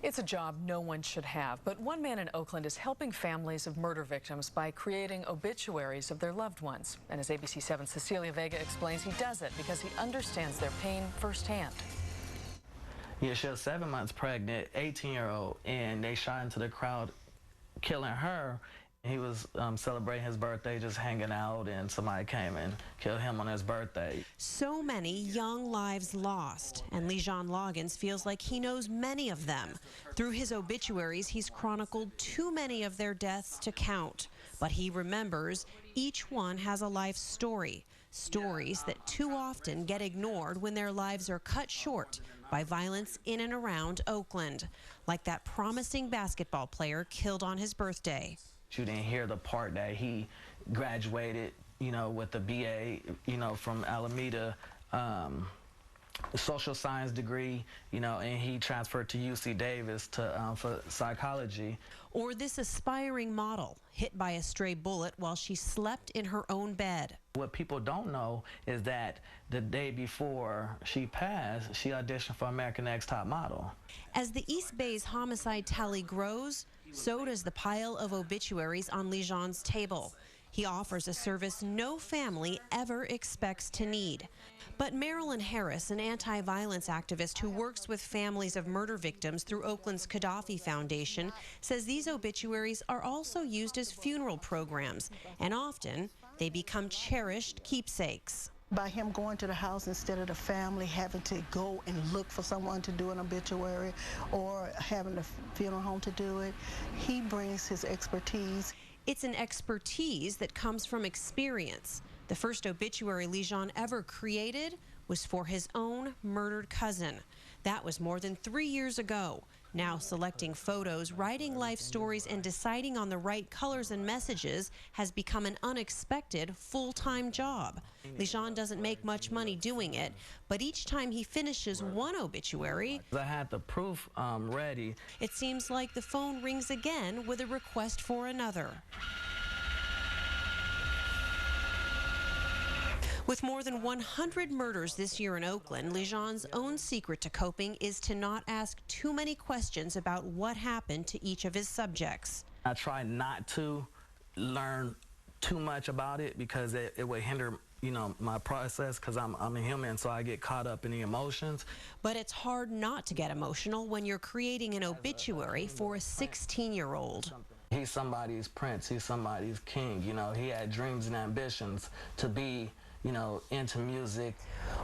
It's a job no one should have, but one man in Oakland is helping families of murder victims by creating obituaries of their loved ones. And as ABC 7's Cecilia Vega explains, he does it because he understands their pain firsthand. Yeah, she was 7 months pregnant, 18-year-old, and they shot into the crowd, killing her. He was celebrating his birthday, just hanging out, and somebody came and killed him on his birthday. So many young lives lost, and Lejon Loggins feels like he knows many of them. Through his obituaries, he's chronicled too many of their deaths to count. But he remembers each one has a life story, stories that too often get ignored when their lives are cut short by violence in and around Oakland, like that promising basketball player killed on his birthday. You didn't hear the part that he graduated, with a BA, from Alameda, social science degree, and he transferred to UC Davis for psychology. Or this aspiring model hit by a stray bullet while she slept in her own bed. What people don't know is that the day before she passed, she auditioned for American Next Top Model. As the East Bay's homicide tally grows, so does the pile of obituaries on Lejon's table. He offers a service no family ever expects to need. But Marilyn Harris, an anti-violence activist who works with families of murder victims through Oakland's Gaddafi Foundation, says these obituaries are also used as funeral programs, and often they become cherished keepsakes. By him going to the house instead of the family having to go and look for someone to do an obituary or having the funeral home to do it, he brings his expertise. It's an expertise that comes from experience. The first obituary Lejon ever created was for his own murdered cousin. That was more than 3 years ago. Now selecting photos, writing life stories, and deciding on the right colors and messages has become an unexpected full-time job. Lejon doesn't make much money doing it, but each time he finishes one obituary, I had the proof ready. It seems like the phone rings again with a request for another. With more than 100 murders this year in Oakland, Lejon's own secret to coping is to not ask too many questions about what happened to each of his subjects. I try not to learn too much about it because it would hinder, my process, because I'm a human, so I get caught up in the emotions. But it's hard not to get emotional when you're creating an obituary for a 16-year-old. He's somebody's prince, he's somebody's king, he had dreams and ambitions to be into music.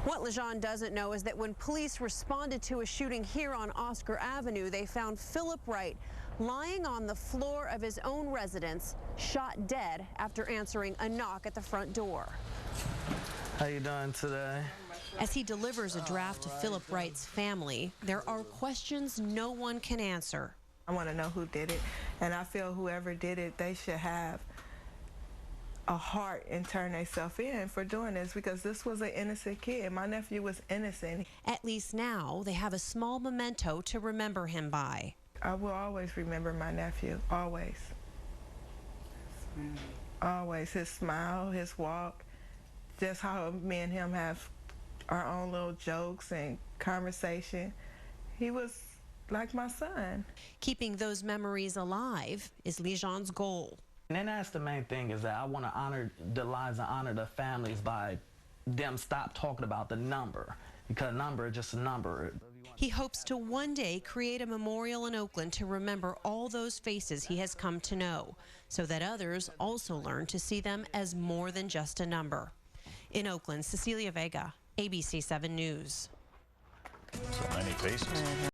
What Lejon doesn't know is that when police responded to a shooting here on Oscar Avenue, they found Philip Wright lying on the floor of his own residence, shot dead after answering a knock at the front door. How you doing today? As he delivers a draft to Philip Wright's family, there are questions no one can answer. I want to know who did it, and I feel whoever did it, they should have a heart and turn themselves in for doing this, because this was an innocent kid. My nephew was innocent. At least now they have a small memento to remember him by. I will always remember my nephew, always. Always. His smile, his walk, just how me and him have our own little jokes and conversation. He was like my son. Keeping those memories alive is Lejon's goal. And then that's the main thing, is that I want to honor the lives and honor the families by them stop talking about the number, because a number is just a number. He hopes to one day create a memorial in Oakland to remember all those faces he has come to know, so that others also learn to see them as more than just a number. In Oakland, Cecilia Vega, ABC 7 News. So many faces.